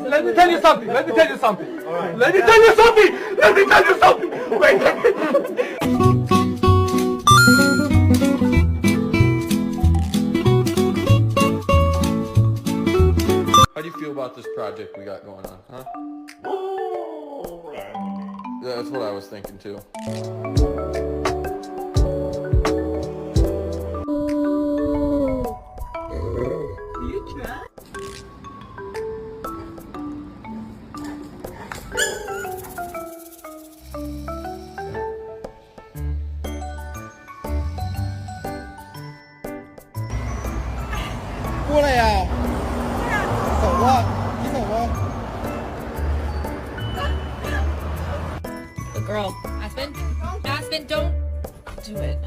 let me tell you something. Let me tell you something. Let me tell you something. Let me tell you something. Wait. How do you feel about this project we got going on, huh? Yeah, that's what I was thinking too. Good girl. Aspen? Aspen, don't do it.